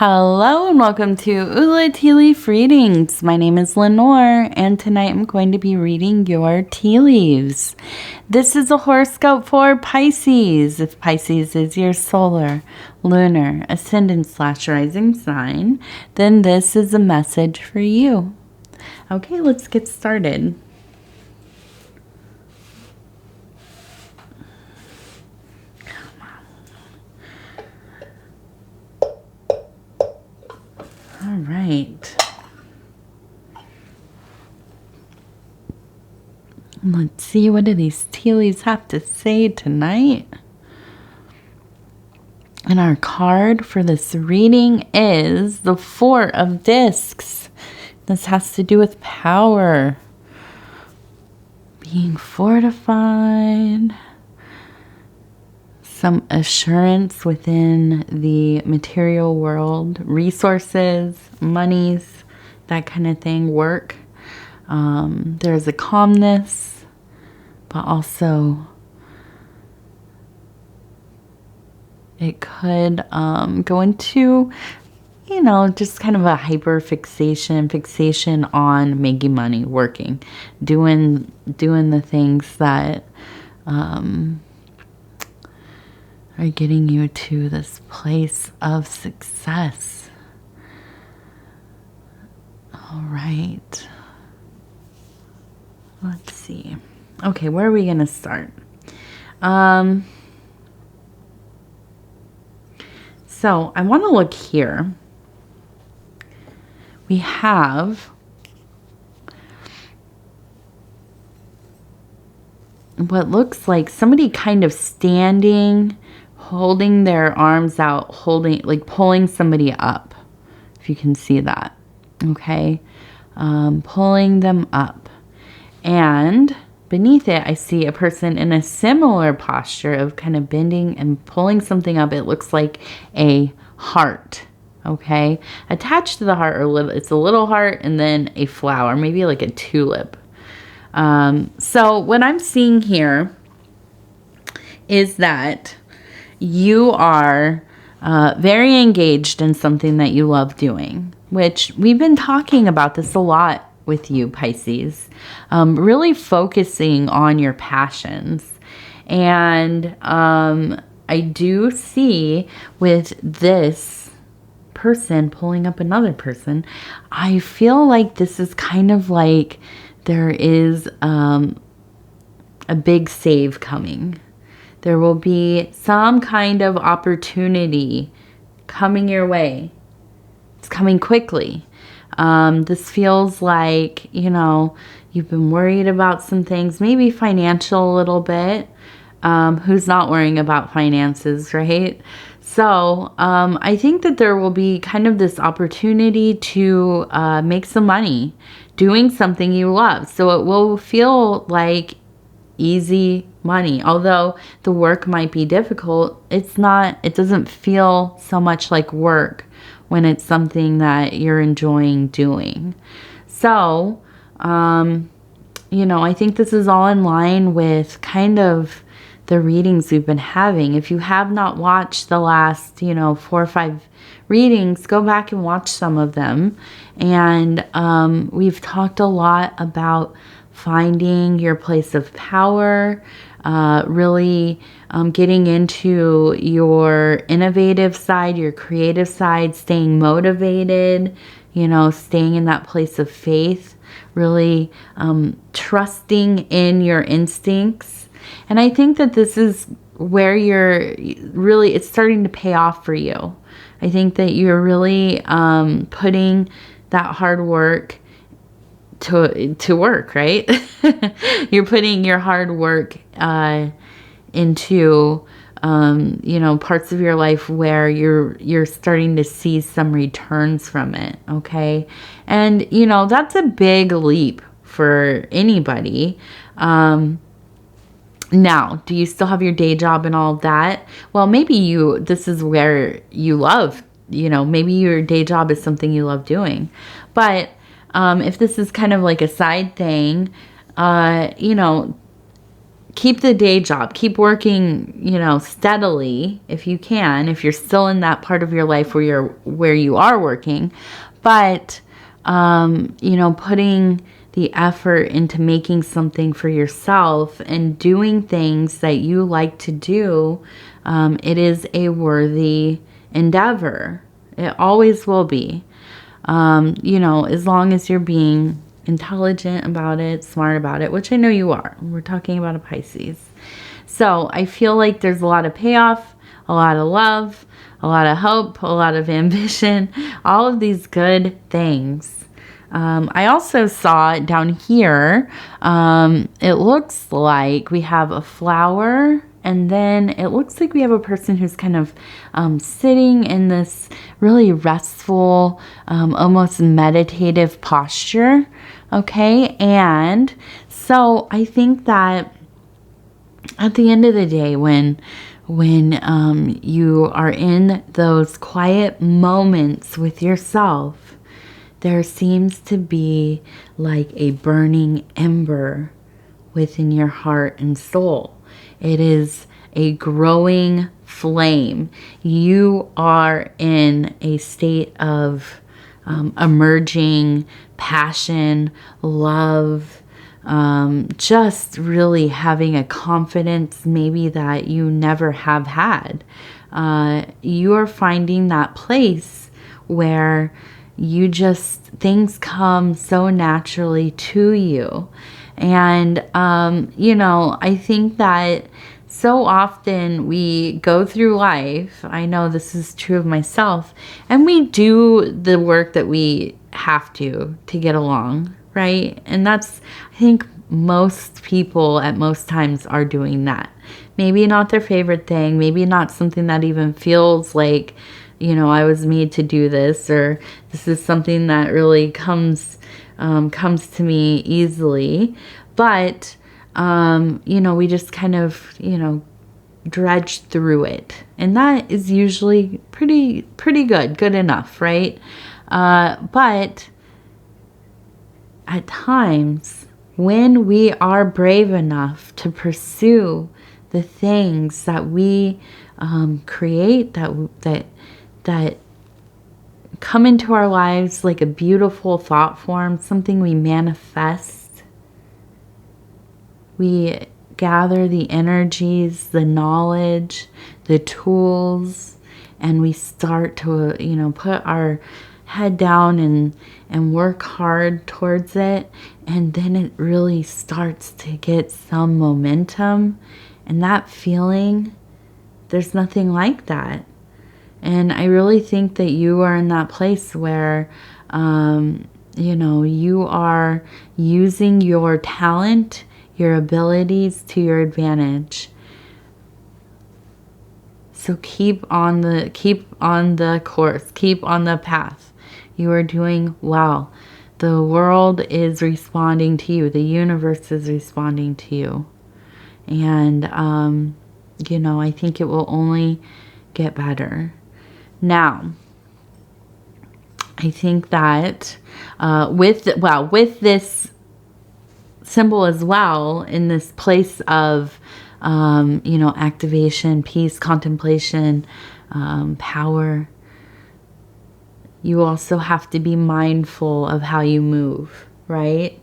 Hello and welcome to Ula Tea Leaf Readings. My name is Lenor and tonight I'm going to be reading your tea leaves. This is a horoscope for Pisces. If Pisces is your solar, lunar, ascendant / rising sign, then this is a message for you. Okay, let's get started. All right. Let's see, what do these tea leaves have to say tonight? And our card for this reading is the Four of Discs. This has to do with power, being fortified, some assurance within the material world, resources, monies, that kind of thing, work. There's a calmness, but also it could go into, just kind of a fixation on making money, working, doing the things that are getting you to this place of success. All right. Let's see. Okay, where are we going to start? So I want to look here. We have what looks like somebody kind of standing, holding their arms out, pulling somebody up, if you can see that. Okay. Pulling them up. And beneath it, I see a person in a similar posture of kind of bending and pulling something up. It looks like a heart. Okay. Attached to the heart, it's a little heart and then a flower, maybe like a tulip. So what I'm seeing here is that you are very engaged in something that you love doing, which we've been talking about this a lot with you, Pisces, really focusing on your passions. And I do see with this person pulling up another person, I feel like this is kind of like there is a big save coming. There will be some kind of opportunity coming your way. It's coming quickly. This feels like, you've been worried about some things, maybe financial a little bit. Who's not worrying about finances, right? So I think that there will be kind of this opportunity to make some money doing something you love. So it will feel like easy money. Although the work might be difficult, it doesn't feel so much like work when it's something that you're enjoying doing. So, I think this is all in line with kind of the readings we've been having. If you have not watched the last, 4 or 5 readings, go back and watch some of them. And we've talked a lot about finding your place of power, really getting into your innovative side, your creative side, staying motivated, staying in that place of faith, really trusting in your instincts. And I think that this is where it's starting to pay off for you. I think that you're really putting that hard work to work, right? You're putting your hard work into parts of your life where you're starting to see some returns from it. Okay. And that's a big leap for anybody. Now, do you still have your day job and all of that? Well, maybe this is where you love, maybe your day job is something you love doing. But if this is kind of like a side thing, keep the day job, keep working, you know, steadily if you can, if you're still in that part of your life where you are working, but, you know, putting the effort into making something for yourself and doing things that you like to do, it is a worthy endeavor. It always will be. You know, as long as you're being intelligent about it, smart about it, which I know you are. We're talking about a Pisces. So I feel like there's a lot of payoff, a lot of love, a lot of hope, a lot of ambition, all of these good things. I also saw down here, it looks like we have a flower, and then it looks like we have a person who's kind of sitting in this really restful, almost meditative posture. Okay, and so I think that at the end of the day, when you are in those quiet moments with yourself, there seems to be like a burning ember within your heart and soul. It is a growing flame. You are in a state of emerging passion, love, just really having a confidence maybe that you never have had. You are finding that place where you just, things come so naturally to you. And, you know, I think that so often we go through life, I know this is true of myself, and we do the work that we have to get along, right? And that's, I think most people at most times are doing that. Maybe not their favorite thing, maybe not something that even feels like, you know, I was made to do this, or this is something that really comes to me easily. But, you know, we just kind of, you know, dredge through it. And that is usually pretty good enough, right? But at times, when we are brave enough to pursue the things that we create, that come into our lives like a beautiful thought form, something we manifest, we gather the energies, the knowledge, the tools, and we start to, you know, put our head down and work hard towards it. And then it really starts to get some momentum. And that feeling, there's nothing like that. And I really think that you are in that place where, you know, you are using your talent, your abilities to your advantage. So keep on the course, keep on the path. You are doing well. The world is responding to you. The universe is responding to you. And, you know, I think it will only get better. Now, I think that with this symbol as well, in this place of, you know, activation, peace, contemplation, power, you also have to be mindful of how you move, right?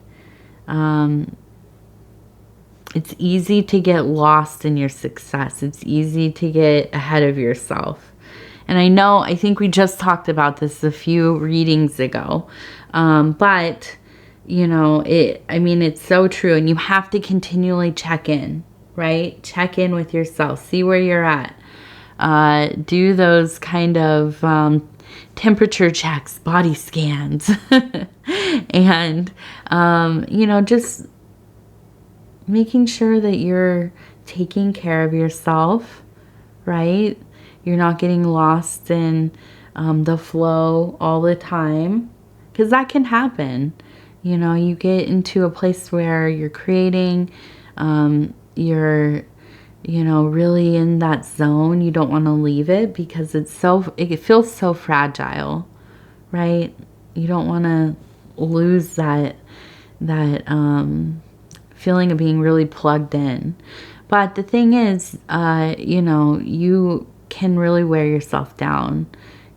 It's easy to get lost in your success. It's easy to get ahead of yourself. And I think we just talked about this a few readings ago. But, you know, it's so true. And you have to continually check in, right? Check in with yourself. See where you're at. Do those kind of temperature checks, body scans. And, you know, just making sure that you're taking care of yourself, right? You're not getting lost in the flow all the time, because that can happen. You know, you get into a place where you're creating, you're, you know, really in that zone. You don't want to leave it because it feels so fragile, right? You don't want to lose that feeling of being really plugged in. But the thing is, you know, you can really wear yourself down.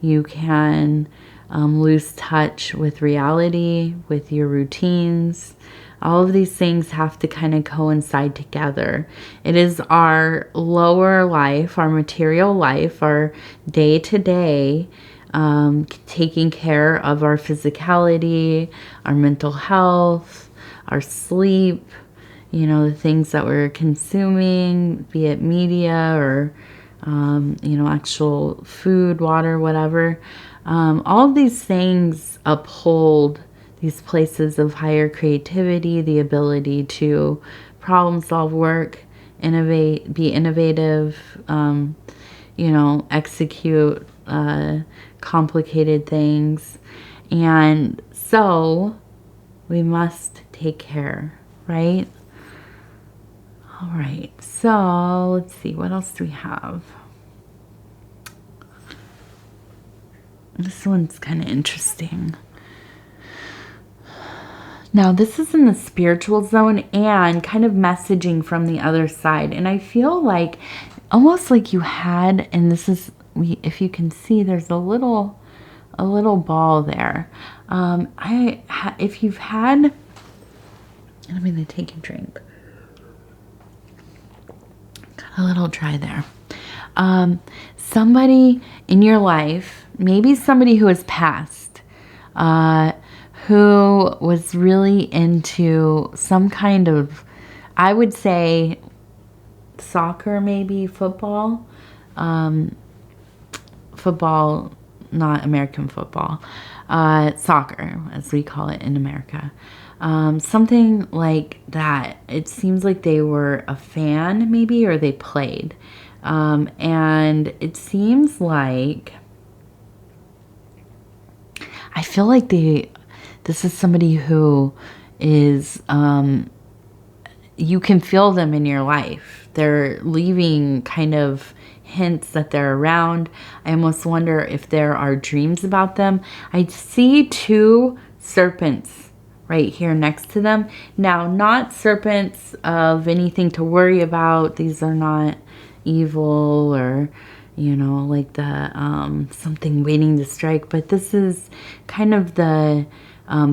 You can lose touch with reality, with your routines. All of these things have to kind of coincide together. It is our lower life, our material life, our day-to-day, taking care of our physicality, our mental health, our sleep, you know, the things that we're consuming, be it media or, you know, actual food, water, whatever. All of these things uphold these places of higher creativity, the ability to problem solve, work, innovate, be innovative, you know, execute complicated things. And so we must take care, right? All right, so let's see, what else do we have? This one's kind of interesting. Now, this is in the spiritual zone and kind of messaging from the other side. And I feel like, almost like you had, and this is, if you can see, there's a little ball there. If you've had, I'm going to take a drink. Got a little dry there. Somebody in your life, maybe somebody who has passed, who was really into some kind of, I would say, soccer, maybe football. Football, not American football. Soccer, as we call it in America. Something like that. It seems like they were a fan, maybe, or they played. And it seems like, I feel like this is somebody who is, you can feel them in your life. They're leaving kind of hints that they're around. I almost wonder if there are dreams about them. I see 2 serpents right here next to them. Now, not serpents of anything to worry about. These are not evil or, you know, like the something waiting to strike. But this is kind of the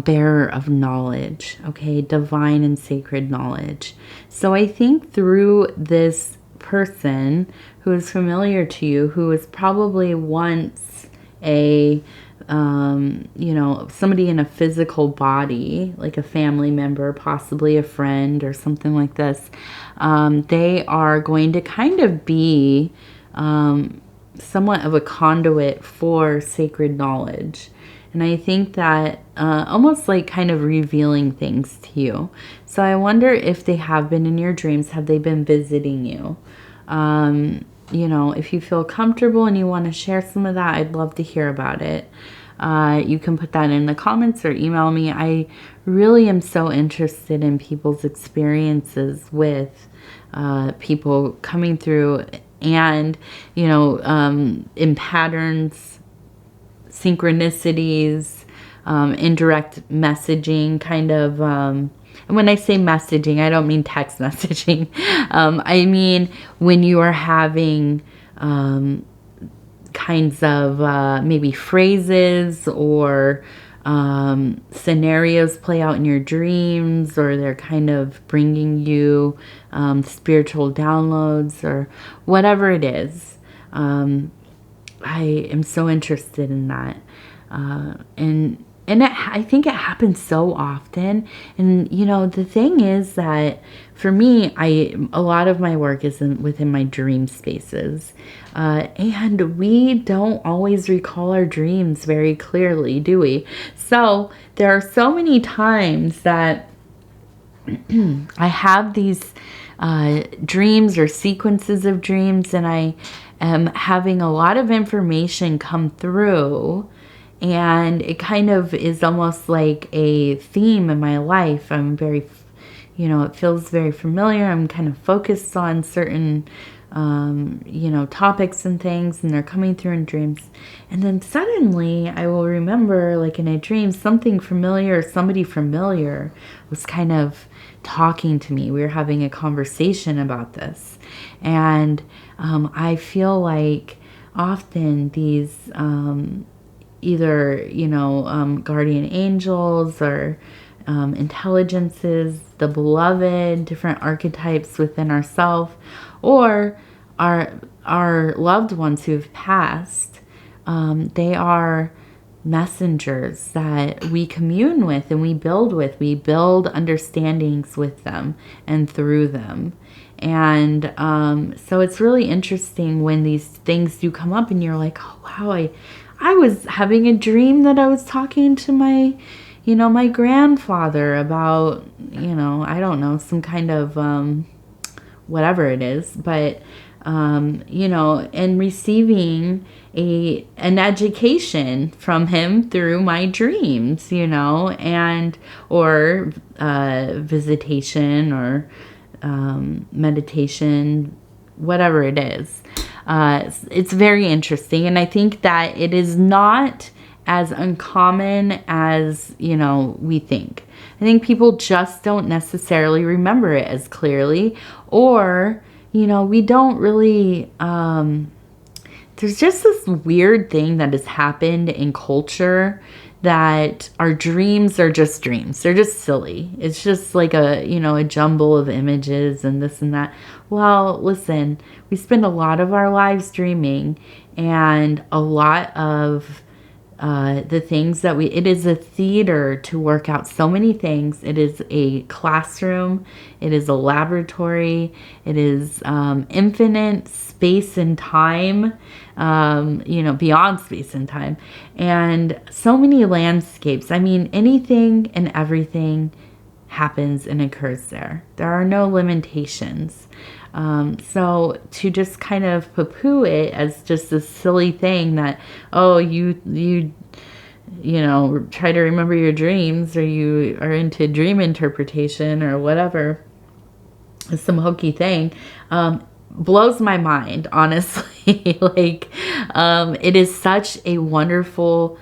bearer of knowledge, okay? Divine and sacred knowledge. So I think through this person who is familiar to you, who was probably once a, you know, somebody in a physical body, like a family member, possibly a friend or something like this, they are going to kind of be somewhat of a conduit for sacred knowledge. And I think that almost like kind of revealing things to you. So I wonder if they have been in your dreams. Have they been visiting you? You know, if you feel comfortable and you want to share some of that, I'd love to hear about it. You can put that in the comments or email me. I really am so interested in people's experiences with people coming through and, you know, in patterns, synchronicities, indirect messaging, kind of, and when I say messaging, I don't mean text messaging. I mean when you are having kinds of maybe phrases or scenarios play out in your dreams, or they're kind of bringing you spiritual downloads or whatever it is. I am so interested in that. I think it happens so often. And, you know, the thing is that for me, a lot of my work is within my dream spaces. And we don't always recall our dreams very clearly, do we? So there are so many times that I have these dreams or sequences of dreams, and I am having a lot of information come through, and it kind of is almost like a theme in my life. I'm very, you know, it feels very familiar. I'm kind of focused on certain, you know, topics and things, and they're coming through in dreams. And then suddenly I will remember, like in a dream, something familiar, somebody familiar was kind of talking to me. We were having a conversation about this. And I feel like often these either, guardian angels or intelligences, the beloved, different archetypes within ourselves, or our loved ones who've passed, they are messengers that we commune with and we build with. We build understandings with them and through them. And so it's really interesting when these things do come up and you're like, oh, wow, I was having a dream that I was talking to my grandfather about, I don't know, some kind of whatever it is, but and receiving an education from him through my dreams, and or visitation or meditation, whatever it is. It's very interesting, and I think that it is not as uncommon as we think. I think people just don't necessarily remember it as clearly, or we don't really there's just this weird thing that has happened in culture that our dreams are just dreams. They're just silly. It's just like a jumble of images and this and that. Well, listen, we spend a lot of our lives dreaming, and a lot of the things that it is a theater to work out so many things. It is a classroom. It is a laboratory. It is infinite space and time, beyond space and time. And so many landscapes. I mean, anything and everything happens and occurs there. There are no limitations. So to just kind of poo-poo it as just a silly thing that, oh, you try to remember your dreams, or you are into dream interpretation or whatever, some hokey thing, blows my mind, honestly. Like, it is such a wonderful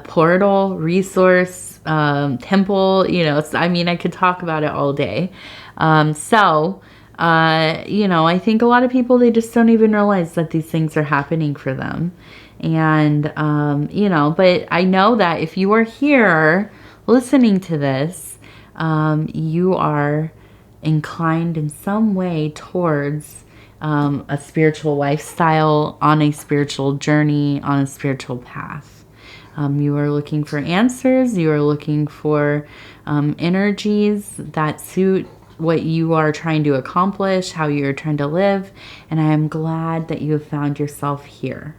portal, resource, temple, I could talk about it all day. I think a lot of people, they just don't even realize that these things are happening for them. And, but I know that if you are here listening to this, you are inclined in some way towards a spiritual lifestyle, on a spiritual journey, on a spiritual path. You are looking for answers. You are looking for energies that suit what you are trying to accomplish, how you're trying to live. And I am glad that you have found yourself here.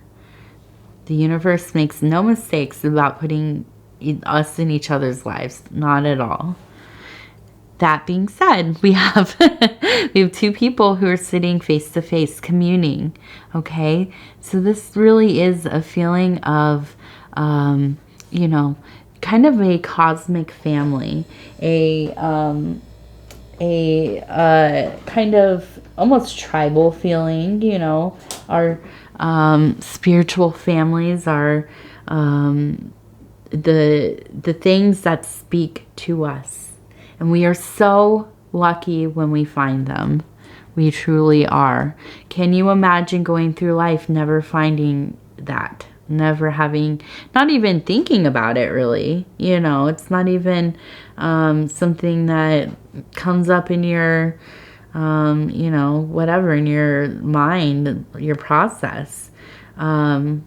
The universe makes no mistakes about putting us in each other's lives. Not at all. That being said, we have two people who are sitting face to face communing. Okay. So this really is a feeling of, kind of a cosmic family, a kind of almost tribal feeling. Our spiritual families are the things that speak to us, and we are so lucky when we find them. We truly are. Can you imagine going through life never finding that? Never having, not even thinking about it, really. It's not even something that comes up in your, whatever, in your mind, your process. I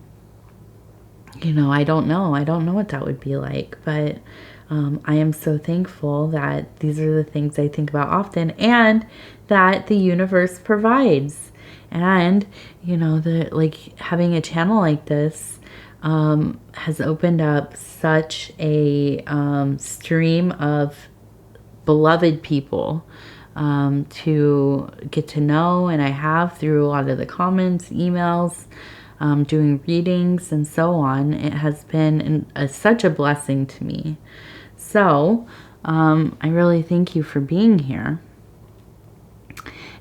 don't know. I don't know what that would be like, but I am so thankful that these are the things I think about often, and that the universe provides. And, having a channel like this has opened up such a stream of beloved people to get to know, and I have through a lot of the comments, emails, doing readings, and so on. It has been such a blessing to me. So I really thank you for being here.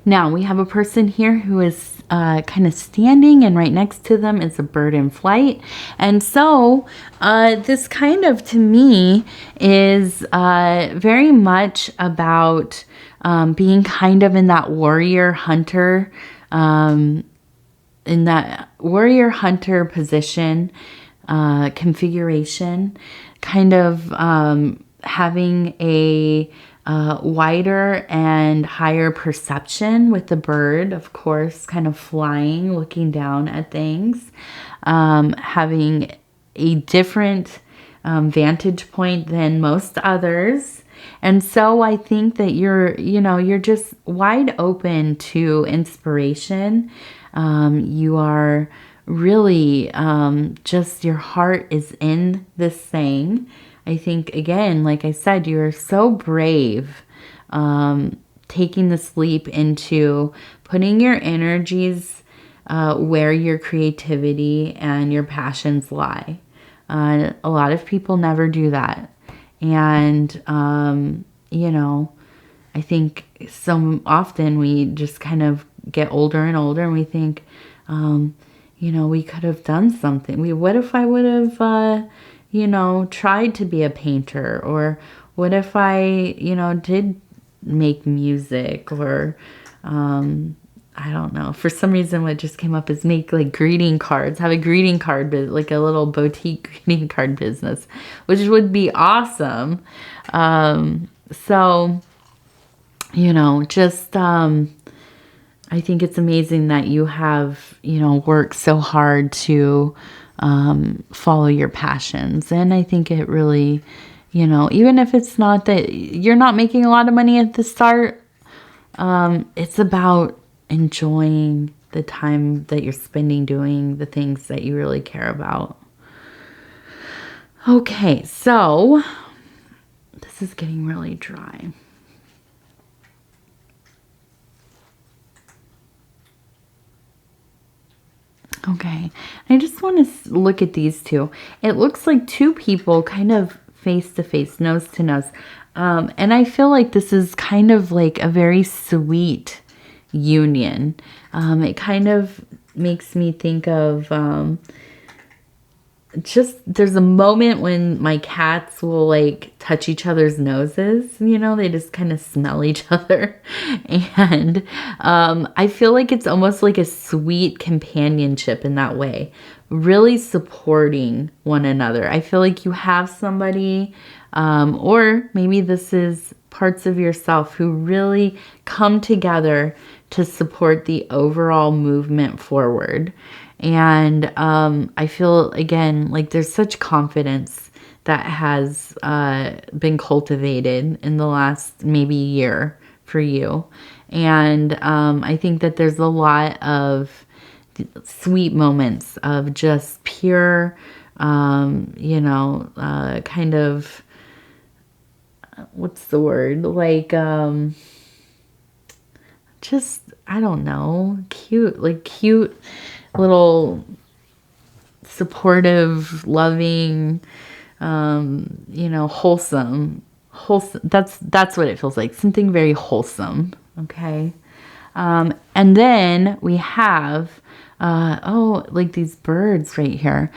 Now we have a person here who is kind of standing, and right next to them is a bird in flight. And so this kind of, to me, is very much about being kind of in that warrior hunter, position, configuration, kind of having a wider and higher perception with the bird, of course, kind of flying, looking down at things, having a different vantage point than most others. And so I think that you're just wide open to inspiration. You are really just, your heart is in this thing. I think, again, like I said, you're so brave, taking this leap into putting your energies where your creativity and your passions lie. A lot of people never do that. And, I think so often we just kind of get older and older and we think, we could have done something. What if I would have, tried to be a painter? Or what if I, did make music? Or, I don't know. For some reason, what just came up is make like greeting cards, have a greeting card, like a little boutique greeting card business, which would be awesome. So, just, I think it's amazing that you have, worked so hard to follow your passions. And I think it really, even if it's not that you're not making a lot of money at the start, it's about enjoying the time that you're spending doing the things that you really care about. Okay, so this is getting really dry. Okay, I just want to look at these two. It looks like two people kind of face to face, nose to nose. And I feel like this is kind of like a very sweet union. It kind of makes me think of there's a moment when my cats will like touch each other's noses, they just kind of smell each other. And I feel like it's almost like a sweet companionship in that way, really supporting one another. I feel like you have somebody, or maybe this is parts of yourself who really come together to support the overall movement forward. And I feel, again, like there's such confidence that has been cultivated in the last maybe year for you. And I think that there's a lot of sweet moments of just pure, kind of, what's the word? Like, just, I don't know, cute little supportive, loving, wholesome. That's what it feels like. Something very wholesome. Okay. And then we have, like these birds right here.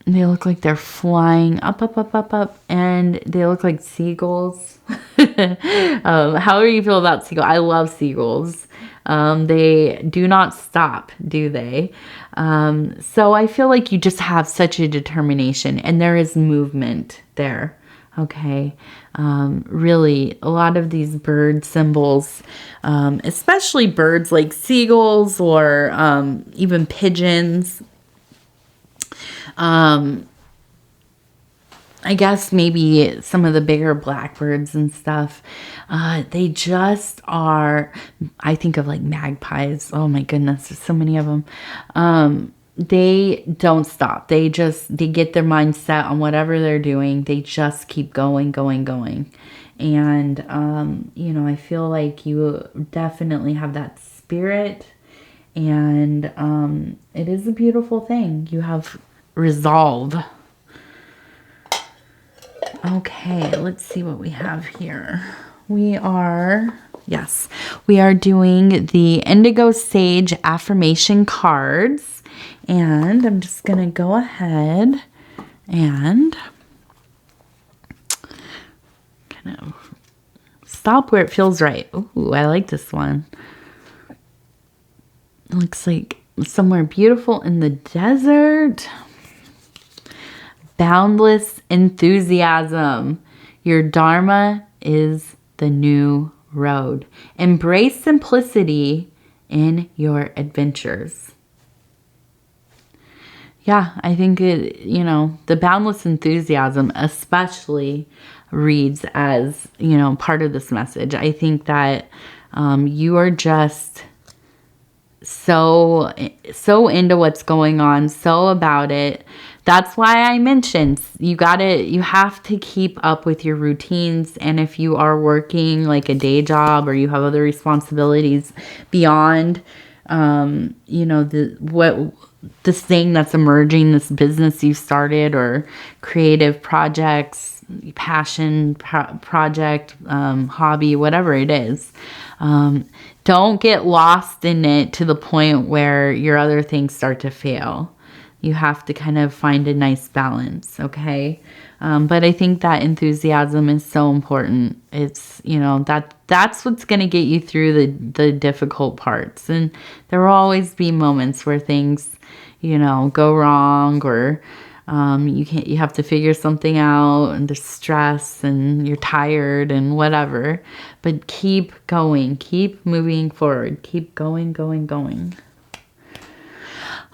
And they look like they're flying up, up, up, up, up. And they look like seagulls. However you feel about seagulls. I love seagulls. They do not stop, do they? So I feel like you just have such a determination, and there is movement there. Okay. Really, a lot of these bird symbols, especially birds like seagulls or even pigeons. I guess maybe some of the bigger blackbirds and stuff, they just are, I think of like magpies. Oh my goodness, there's so many of them. They don't stop. They get their mind set on whatever they're doing. They just keep going, going, going. And, I feel like you definitely have that spirit, and it is a beautiful thing. You have resolve. Okay, let's see what we have here. We are Yes, we are doing the Indigo Sage affirmation cards. And I'm just going to go ahead and kind of stop where it feels right. Ooh, I like this one. It looks like somewhere beautiful in the desert. Boundless enthusiasm. Your Dharma is the new road. Embrace simplicity in your adventures. Yeah, I think it, you know, the boundless enthusiasm especially reads as, you know, part of this message. I think that you are just so into what's going on, so about it. That's why I mentioned you have to keep up with your routines. And if you are working like a day job or you have other responsibilities beyond, you know, this thing that's emerging, this business you started or creative projects, passion project, hobby, whatever it is, don't get lost in it to the point where your other things start to fail. You have to kind of find a nice balance, okay? But I think that enthusiasm is so important. It's, you know, that's what's going to get you through the difficult parts. And there will always be moments where things, you know, go wrong, or you have to figure something out, and there's stress and you're tired and whatever. But keep going, keep moving forward, keep going.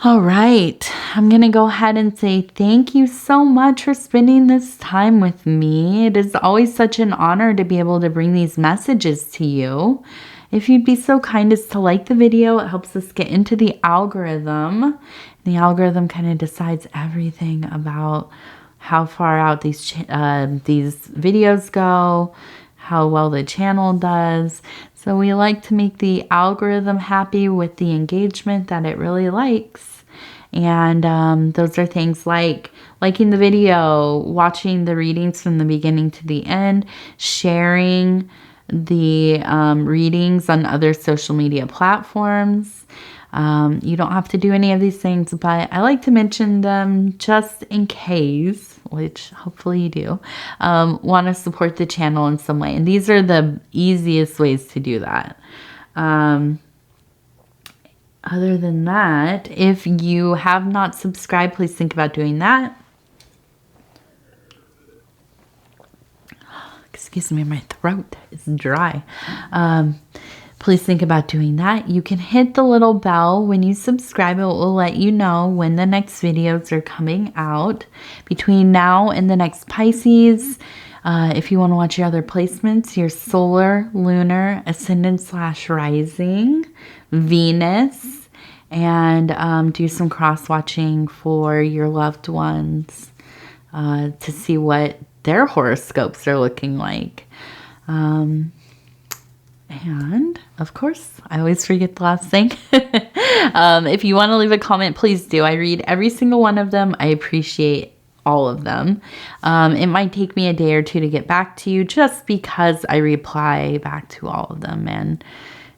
All right, I'm going to go ahead and say thank you so much for spending this time with me. It is always such an honor to be able to bring these messages to you. If you'd be so kind as to like the video, it helps us get into the algorithm. The algorithm kind of decides everything about how far out these videos go, how well the channel does. So we like to make the algorithm happy with the engagement that it really likes. And those are things like liking the video, watching the readings from the beginning to the end, sharing the readings on other social media platforms. You don't have to do any of these things, but I like to mention them just in case, which hopefully you do, want to support the channel in some way. And these are the easiest ways to do that. Other than that, if you have not subscribed, please think about doing that. Excuse me, my throat is dry. Please think about doing that. You can hit the little bell when you subscribe. It will let you know when the next videos are coming out. Between now and the next Pisces, if you want to watch your other placements, your solar, lunar, ascendant/rising, Venus, and do some cross-watching for your loved ones to see what their horoscopes are looking like. And of course, I always forget the last thing. If you want to leave a comment, please do. I read every single one of them. I appreciate all of them. It might take me a day or two to get back to you just because I reply back to all of them, and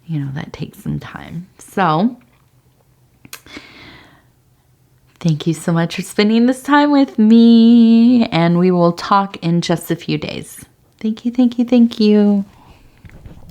you know, that takes some time. So thank you so much for spending this time with me, and we will talk in just a few days. Thank you.